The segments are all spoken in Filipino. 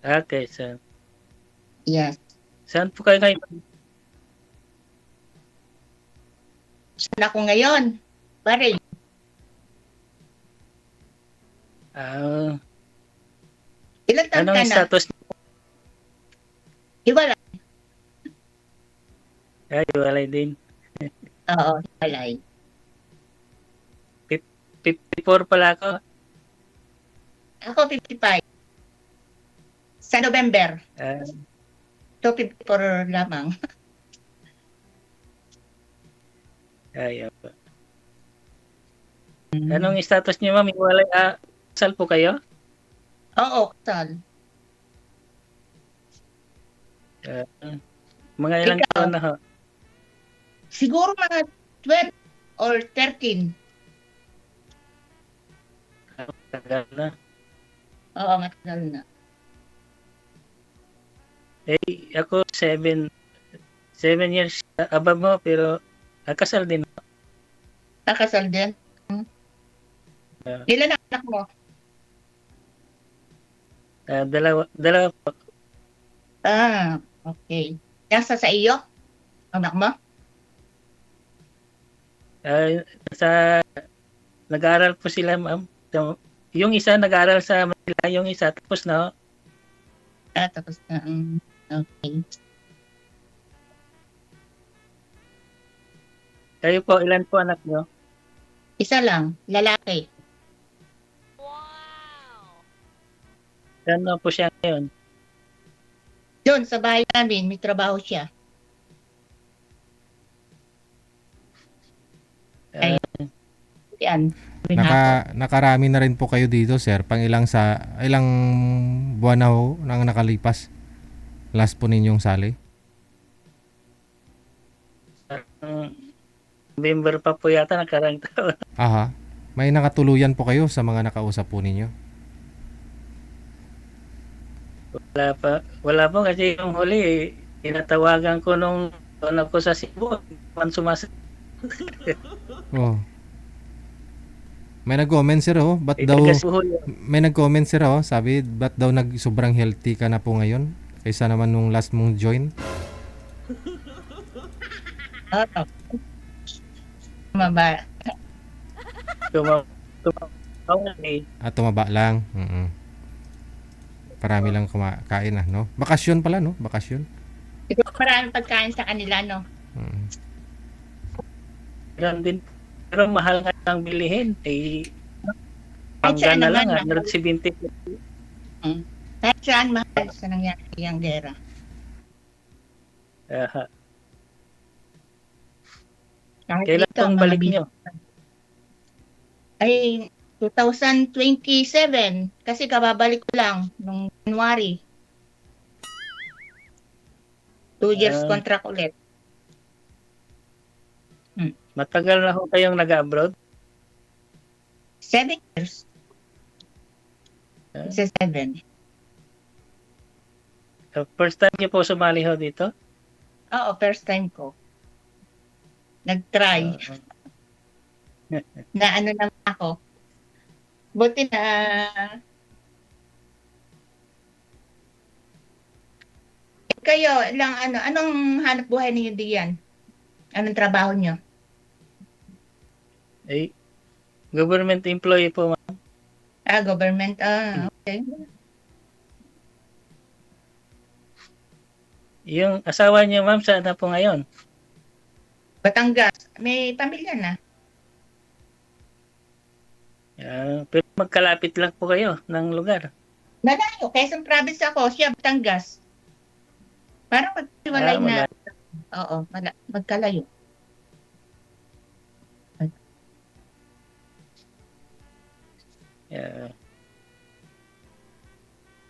Okay, Yes. saan po kayo ngayon? Saan ako ngayon? Pare, Ah, ilan taon ka anong na? status niyo? Hiwalay. Hiwalay din. Oo, hiwalay. 54 pala ako. Ako 55. Sa November. Ah, So 54 lamang. ayun po. Anong status niyo, ma'am? Hiwalay, kasal po kayo? Oo, kasal. Mga ilang Ikaw, taon na ho? siguro mga 12 or 13. Tagal na. Oo, matagal na. Ako 7 years above mo, pero kasal din. Nakasal din. Ah. Ilan ang anak mo? Dalawa po. Okay. Nasa sa iyo? Anak mo? Sa nag-aaral po sila, ma'am. Yung isa nag-aaral sa Manila, yung isa tapos na. Tapos na. Okay. Kayo po, ilan po anak nyo? Isa lang, lalaki. Ano po siya ngayon? Doon sa bahay namin, may trabaho siya. Yan. Nakarami na rin po kayo dito, sir. Ilang buwan na ho nang nakalipas? Last po ninyong sali? November pa po yata nakarang taon. Aha. May nakatuluyan po kayo sa mga nakausap po ninyo? Wala po kasi yung huli, tinatawagan ko nung ako sa Cebu, man sumasagot. Oh. May nag-comment sir may nag-comment sir sabi ba't daw sobrang healthy ka na po ngayon kaysa naman nung last mong join? Maba. Tumaba lang. Parami lang kumakain no? Bakasyon pala, no? Bakasyon. Ito maraming pagkain sa kanila, no? Meron din. Pero mahal nga ang bilihin. Kahit saan na lang, naman, 170. Kahit saan mahal sa nangyari ang gera. Kailan pong balik nyo? Ay, 2027. Kasi kababalik ko lang nung January. 2 years contract ulit. Matagal na ho kayong nag-abroad? 7 years. 7. First time niyo po sumali ho dito? Oo, first time ko. Nag-try. Na ano naman ako. Buti na kayo, anong hanap buhay niyo diyan? Anong trabaho niyo? Government employee po, ma'am. Government. Okay. Yung asawa niyo, ma'am, saan na po ngayon? Batangas. May pamilya na. Pero magkalapit lang po kayo ng lugar. Malayo. Quezon Province ako. Siya, Batangas. Parang maghiwalay na. Oo, magkalayo.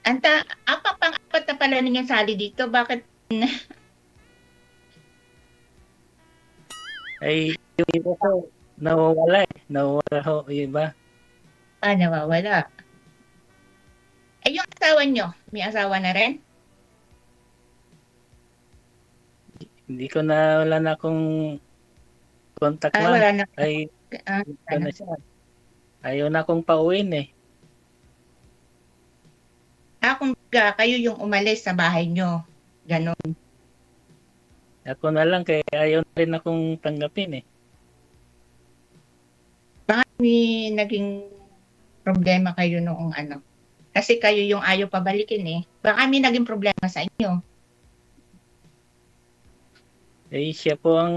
Pang-apat na pala ninyong sali dito. Bakit? Yung iba ko, nawawala eh. Nawawala ho, yung iba. Nawawala. Yung asawa nyo, may asawa na rin? Hindi ko na, wala na akong contact, ma'am. Wala na. Ayaw na akong pauwiin eh. kumbaga, kayo yung umalis sa bahay nyo. Ganon. Ako na lang kaya ayaw na rin akong tanggapin eh. Baka may naging problema kayo noong ano. Kasi kayo yung ayaw pabalikin eh. Baka may naging problema sa inyo. Eh siya po ang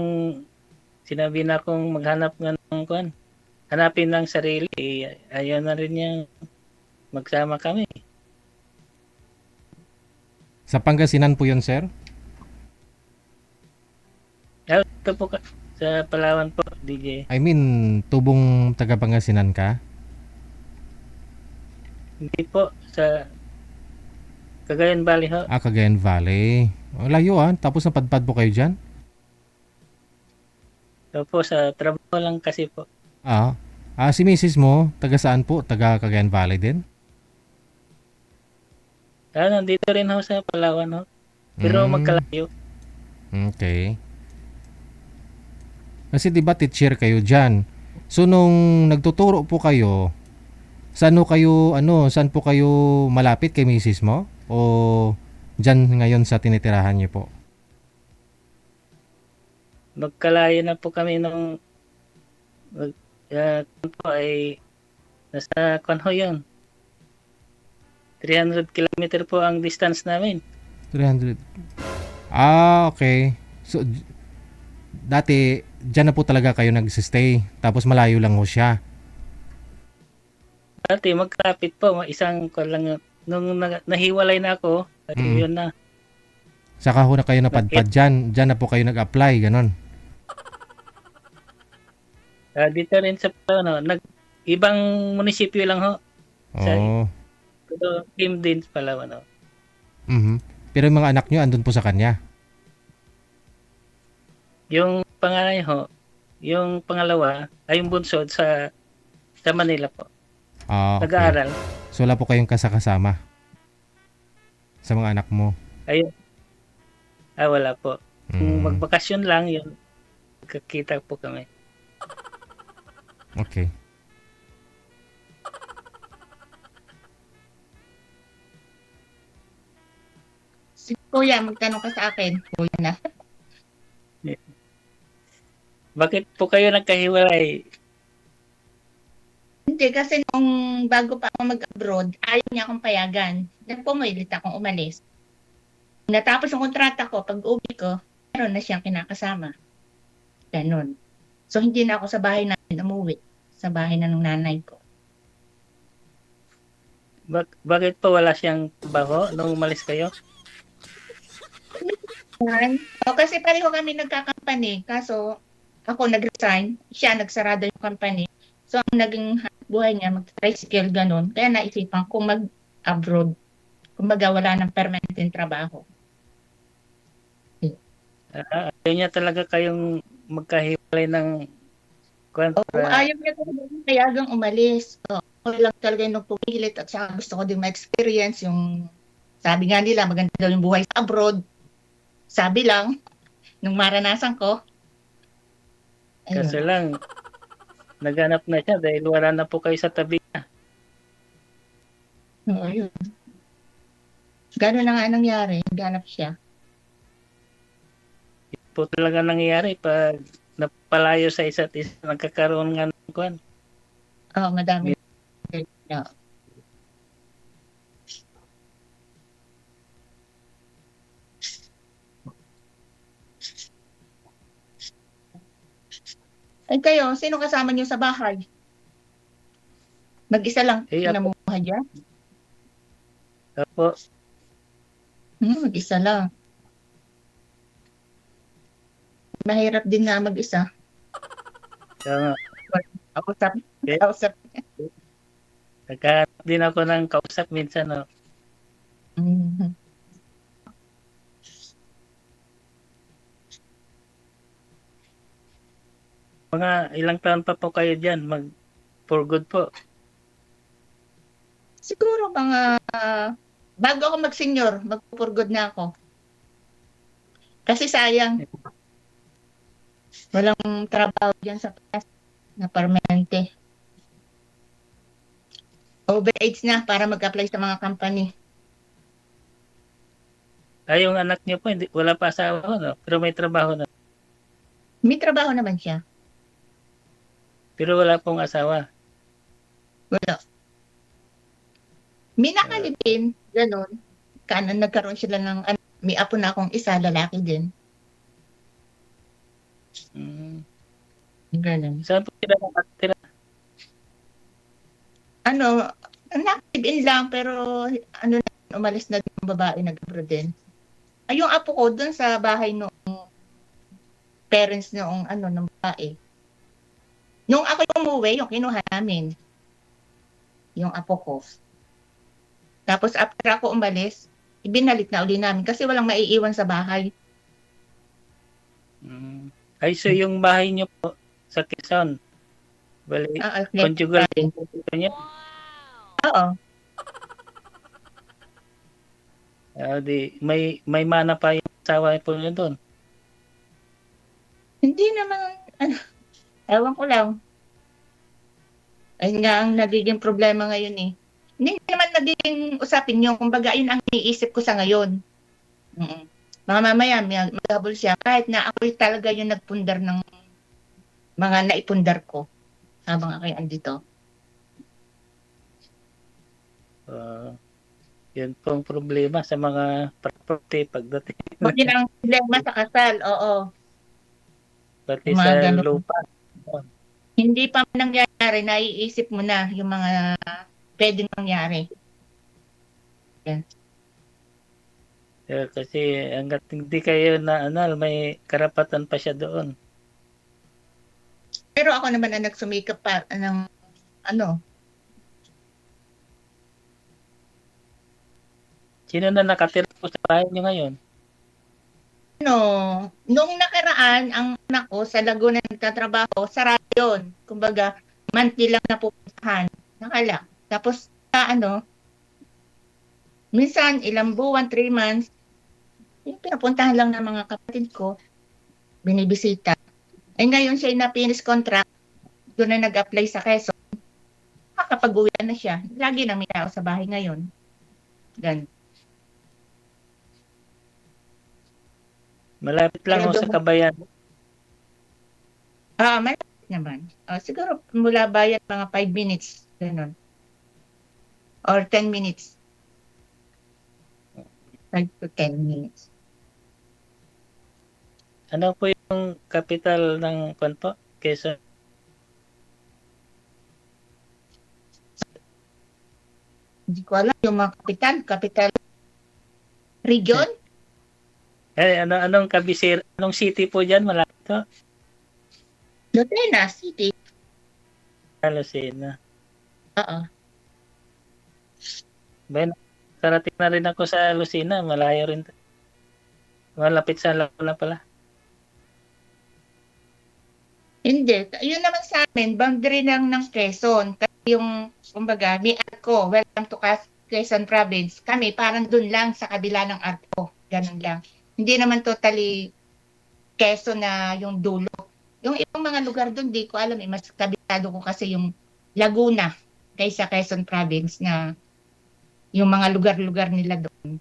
sinabi na akong maghanap nga ng kuan. Hanapin ng sarili eh. Ayaw na rin niya magsama kami. Sa Pangasinan po yun, sir? Ito po sa Palawan po, DJ. I mean, tubong taga Pangasinan ka? Hindi po sa Cagayan Valley ho. Cagayan Valley. Layo tapos napadpad po kayo dyan? Ito po sa trabaho lang kasi po. Si misis mo, taga saan po? Taga Cagayan Valley din? Nandito rin ho sa Palawan ho. Pero magkalayo. Okay. Kasi diba teacher kayo dyan? So nung nagtuturo po kayo, saan po kayo malapit kay misis mo? O dyan ngayon sa tinitirahan niyo po? Magkalayo na po kami nung po ay nasa Kwanho yun. 300 kilometer po ang distance namin. 300. Okay. So, dati, dyan na po talaga kayo nagsistay. Tapos malayo lang ho siya. Dati magkapit po. Isang ko lang. Nung nahiwalay na ako, yun na. Saka ho na kayo napadpad dyan. Dyan na po kayo nag-apply. Ganon. Dito rin sa ibang munisipyo lang ho. Pero team din sa Palawan ho. Pero yung mga anak nyo andun po sa kanya? Yung panganay ho, yung pangalawa ay yung bunsod sa Manila po. Okay. Nag-aaral. So wala po kayong kasama sa mga anak mo? Ayun. Wala po. Kung magbakasyon lang yun, kakita po kami. Okay. Si Kuya, magtanong ka sa akin. Kuya na. Bakit po kayo nagkahiwalay? Hindi, kasi nung bago pa ako mag-abroad, ayaw niya akong payagan. Pumilit akong umalis. Natapos yung kontrata ko, pag uwi ko, meron na siyang kinakasama. Ganon. So, hindi na ako sa bahay namin umuwi. Sa bahay na ng nanay ko. Bakit po wala siyang trabaho nung umalis kayo? Kasi pareho kami nagkakampany. Kaso, ako nag-resign. Siya nagsarado yung company. So, ang naging buhay niya, mag-tricycle, ganon. Kaya naisipan ko mag-abroad. Kumbaga, wala ng permanent trabaho. Ayaw niya talaga kayong magkahiwalay ng ayaw niya talaga payagang umalis. Ako lang talaga yung pumilit at saka gusto ko din ma-experience yung sabi nga nila, maganda daw yung buhay sa abroad. Sabi lang, nung maranasan ko. Kaso lang, naghanap na siya dahil wala na po kayo sa tabi niya. Ayun. Gano'n na nga nangyari, naghanap siya. Ito po talaga nangyayari pag napalayo sa isa't isa, nagkakaroon nga ng kwan. Madami. Yeah. Ay kayo, sino kasama niyo sa bahay? Mag-isa lang namuhay dyan? Opo. Mag-isa lang. Mahirap din na mag-isa. Kaya Kausap. nagkahanap din ako ng kausap minsan. No? Mm-hmm. Mga ilang taon pa po kayo dyan, for good po? Siguro mga bago ako mag-senior, mag-for good na ako. Kasi sayang. Walang trabaho dyan sa Pinas na permanente. Over age na para mag-apply sa mga company. Ay, yung anak niyo po, hindi, wala pa asawa, no? Pero may trabaho na. May trabaho naman siya. Pero wala pong asawa. Wala. May Ah, nakalipin, ganun. Kanan nagkaroon sila ng, may apo na akong isa, lalaki din. mm. Ganun. Saan po sila nakatira? Ano, live-in lang, pero ano na, umalis na din yung babae, nag-abroad din. Ay, yung apo ko, dun sa bahay noong parents noong ng babae. Nung ako yung umuwi, yung kinuha namin, yung apo ko. Tapos after ako umalis, ibinalik na uli namin kasi walang maiiwan sa bahay. Mm. Ay, so yung bahay niyo po sa Quezon, bali, conjugal Galing. po niyo. Oo. Di, may mana pa yung asawa po niyo doon. Hindi naman, ewan ko lang. Ayun nga ang nagiging problema ngayon eh. Hindi naman nagiging usapin yun. Kumbaga, yun ang iniisip ko sa ngayon. Mm. Mga mamaya, maghabol siya. Kahit na ako talaga yung nagpundar ng mga naipundar ko habang ako yung andito. Yun pong problema sa mga property pagdating. Bakit ang problema sa kasal? Oo. Pati Yung sa mga ganun. lupa. Hindi pa nangyayari, naiisip mo na yung mga pwedeng mangyari. Kasi hanggat hindi kayo na anal, may karapatan pa siya doon. Pero ako naman ang nagsumikap pa ng Sino na nakatira po sa bahay niyo ngayon? nung nakaraan, ang anak ko sa Laguna nagtatrabaho, sarado yun. Kumbaga, monthly lang napupuntahan. Nakala. Tapos, minsan, ilang buwan, 3 months, yung pinapuntahan lang ng mga kapatid ko, binibisita. Ay ngayon siya na finish contract, doon na nag-apply sa Quezon. Makakapag-uwi na siya. Lagi na may tao sa bahay ngayon. Gan. Malapit lang Pero ako sa Kabayan. malapit naman. Siguro mula bayan mga 5 minutes. Ganun. Or 10 minutes. 5 to 10 minutes. Ano po yung capital ng Quezon? Quezon? Hindi ko alam yung mga capital region. Anong kabisir? Anong city po diyan? Malapit to? Lucena City. Lucena. Oo. Ben, karating na rin ako sa Lucena. Malayo rin. Malapit sa Laguna pala. Hindi. Yun naman sa amin, boundary lang ng Quezon. Kasi yung, kumbaga, may ARCO, welcome to Quezon Province. Kami, parang dun lang sa kabila ng ARCO. Ganun lang. Hindi naman totally Quezon na yung dulo. Yung ibang mga lugar dun, di ko alam. Mas kabisado ko kasi yung Laguna kaysa Quezon Province na yung mga lugar-lugar nila doon.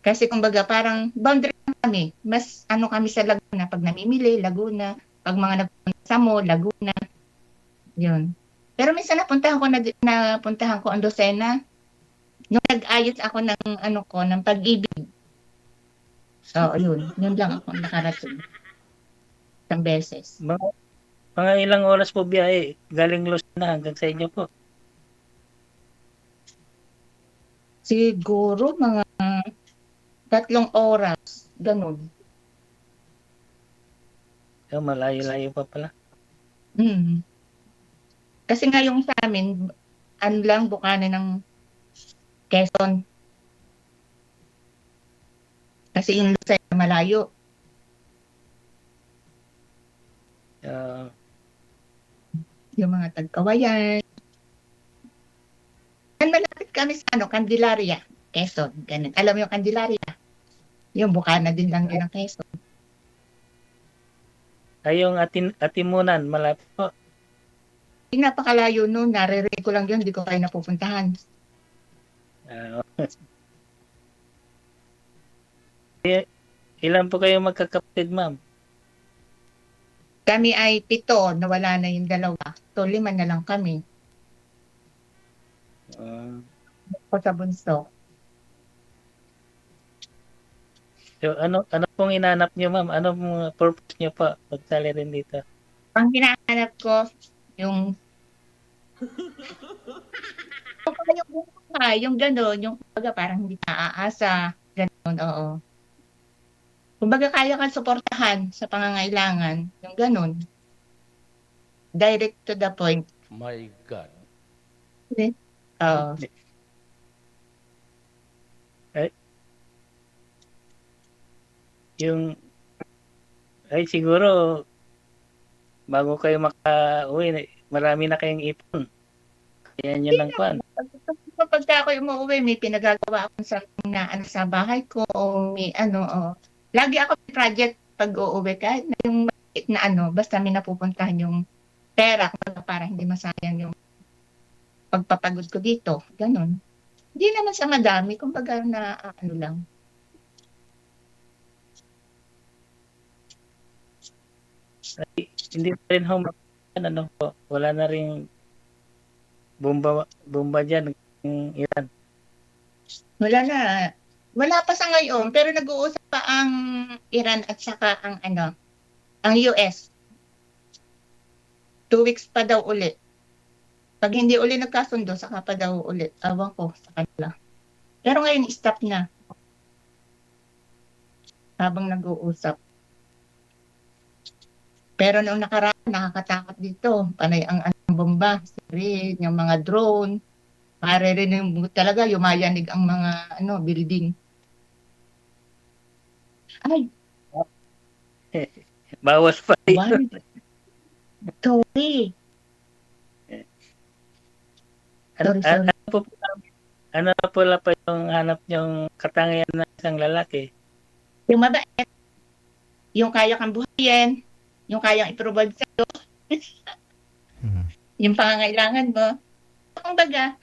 Kasi kumbaga parang boundary lang kami. Mas kami sa Laguna. Pag namimili, Laguna. Pag mga nagpunta sa mall, Laguna. Yun. Pero minsan napuntahan ko ang Lucena. Nung nag-ayos ako ng pag-ibig. So, yun. Yun lang ako nakarating. Isang beses. Mga ilang oras po biyahe galing Lucena hanggang sa inyo po? Siguro mga 3 oras. Ganun. Malayo-layo pa pala. Kasi nga yung sa amin, lang bukana ng Quezon. Kasi yung Lucena malayo. Yung mga Tagkawayan. Malapit kami sa Candelaria, Quezon. Ganun. Alam mo yung Candelaria? Yung bukana din lang yun ng Quezon. Ay, yung Atimunan, malapit po. Napakalayo nun. Naririnig ko lang yun. Hindi ko kayo napupuntahan. Ilan po kayo magkakapatid, ma'am? Kami ay 7, nawala na yung 2. So 5 na lang kami. Ah, Ako sa bunso. so ano pong hinanap niyo, ma'am? Ano pong purpose niyo pa pagsali rin dito? Ang hinahanap ko, yung yung buhay, yung gano'n, yung kumbaga parang hindi ka aasa, gano'n, oo. Kumbaga kaya kang suportahan sa pangangailangan, yung gano'n. Direct to the point. My God. Oo. Yung siguro bago kayo makauwi, marami na kayong ipon. Kaya yun lang kuan. Pagka ako umuwi, may pinagagawa akong something na ano sa bahay ko o may ano, lagi ako may project pag uuwi kahit na yung maliit na ano, basta may napupuntahan yung pera para hindi masayang yung pagpapagod ko dito. Ganon. Hindi naman sa madami, kumbaga na ano lang. Hindi pa rin ano po, wala na rin bomba diyan ng Iran. Wala na. Wala pa sa ngayon, pero nag-uusap pa ang Iran at saka ang ano, ang US. 2 weeks pa daw ulit. Pag hindi uli nagkasundo, saka pa daw ulit. Awan ko sa kanila. Pero ngayon, stop na. Habang nag-uusap. Pero noong nakaraan, nakakatakot dito. Panay ang bomba, sirin, yung mga drone. Maririnig mo talaga, yumayanig ang mga building. Ay, Bawas pa rin. Sorry. Sorry. Ano po pa yung hanap niyong katangian ng isang lalaki? Yung mabait, yung kaya kang buhayin, yung kayang i-provide sa'yo, yung pangangailangan mo. Kumbaga,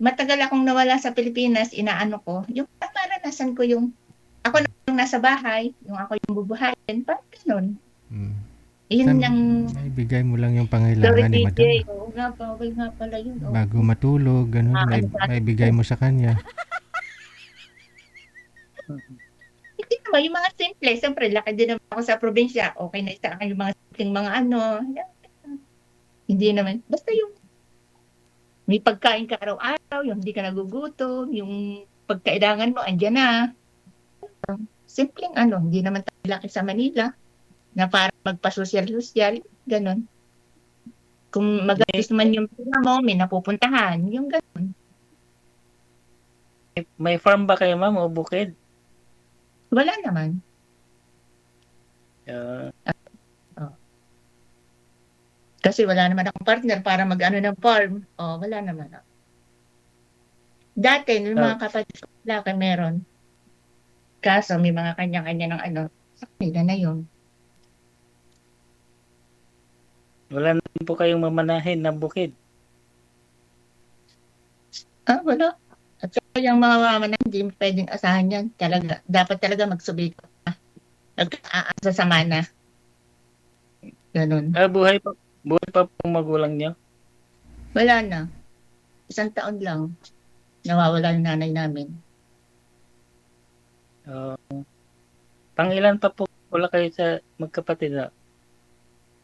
matagal akong nawala sa Pilipinas, inaano ko, yung maranasan ko yung, ako na yung nasa bahay, yung ako yung bubuhayin, parang ganun. Yun yung ibigay mo lang yung pangailangan ni madam. Oo nga, bawal nga pala yun. Bago matulog, ganun, may bigay mo sa kanya. Hindi naman, yung mga simple, siyempre, laki din naman ako sa probinsya, okay na isa yung mga simpleng mga ano, hindi naman, basta yung may pagkain ka araw-araw, yung hindi ka nagugutom, yung pagkailangan mo, andyan na. Simpleng hindi naman tayo laki sa Manila, na para magpa-social-social, gano'n. Kung mag-alis man yung pila mo, may napupuntahan, yung gano'n. May farm ba kayo, ma'am, o bukid? Wala naman. Kasi wala naman akong partner para mag-ano ng farm. Wala naman. Dati, yung mga kapatid ko laki meron. Kaso may mga kanya-kanya ng sa kanila na yun. Wala na po kayong mamanahin ng bukid? Wala. At saka yung mga mamanan, hindi mo pwedeng asahan yan. Dapat talaga magsubika ka. Nag-aasa sa mana. Ganun. Buhay pa pong magulang niyo? Wala na. 1 taon lang. Nawawala yung nanay namin. Pangilan pa po wala kayo sa magkapatid na?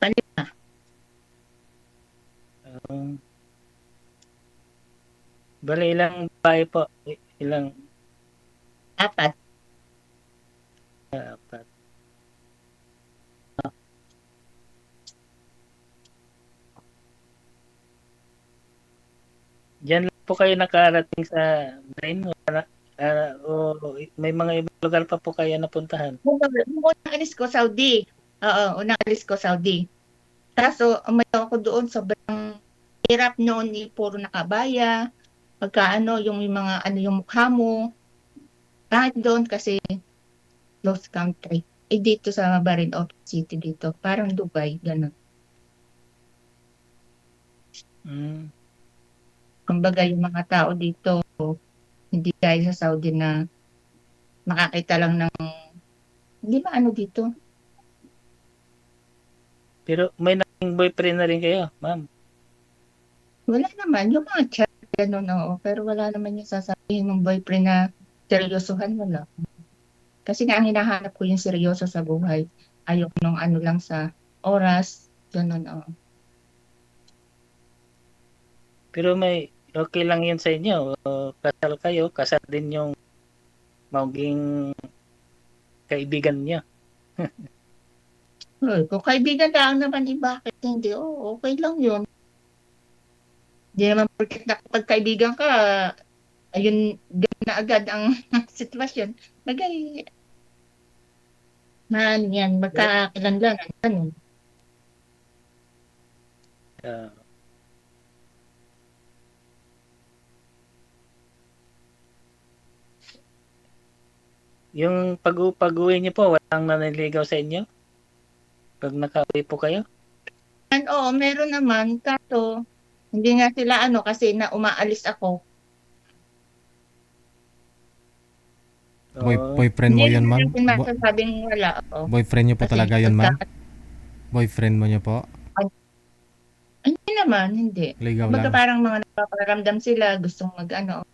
Panima. Bali, ilang bahay po? Ilang? 4. 4. Diyan lang po kayo nakarating sa Brain? O may mga ibang lugar pa po kayo napuntahan? Unang alis ko, Saudi. Unang alis ko, Saudi. Kaso, umayaw ako doon, sobrang hirap noon, puro nakabaya. Pagka yung mga yung mukha mo. Kahit doon kasi lost country. Dito sa Bahrain City dito, parang Dubai, gano'n. Kumbaga yung mga tao dito, hindi gaya sa Saudi na makakita lang ng, hindi ba ano dito? Pero may naging boyfriend na rin kayo, ma'am. Wala naman. Yung mga chat, gano'n, oo. Pero wala naman yung sasabihin ng boyfriend na seryosohan, wala. Kasi nga, ang hinahanap ko yung seryoso sa buhay. Ayoko nung ano lang sa oras, gano'n, oo. Pero may okay lang yun sa inyo. Kasal kayo, kasal din yung maging kaibigan niyo. Kung kaibigan lang naman, bakit hindi? Oo, okay lang yun. Hindi naman porket nakapagkaibigan ka, ayun, ganun na agad ang sitwasyon. Bagay, man yan, magkakakilanlanan, ganun. Ah, yung pag-uwi niyo po, walang naniligaw sa inyo? Pag nakauwi po kayo? Oo, meron naman, kaso hindi nga sila ano kasi na umaalis ako. Boyfriend mo Hindi yun, ma'am? natin masasabing wala. Oo. Boyfriend niyo po Kasi talaga yun, ma'am? Boyfriend mo niyo po? Hindi naman, hindi. Ligaw Kumbaga lang. parang mga napaparamdam sila, gustong mag-ano.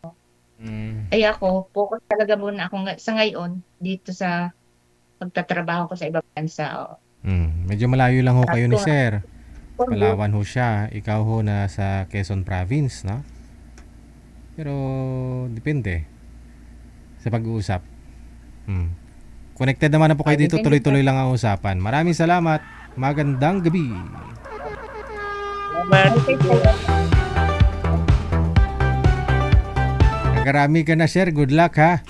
Ay ako, focus talaga muna ako sa ngayon dito sa pagtatrabaho ko sa ibang bansa. Oo. Medyo malayo lang ho kayo ni Sakto nga. sir. Palawan ho siya. Ikaw ho na sa Quezon Province, no? Pero depende sa pag-uusap. Connected naman na po kayo dito. Tuloy-tuloy lang ang usapan. Maraming salamat. Magandang gabi. Nagarami ka na, sir. Good luck, ha?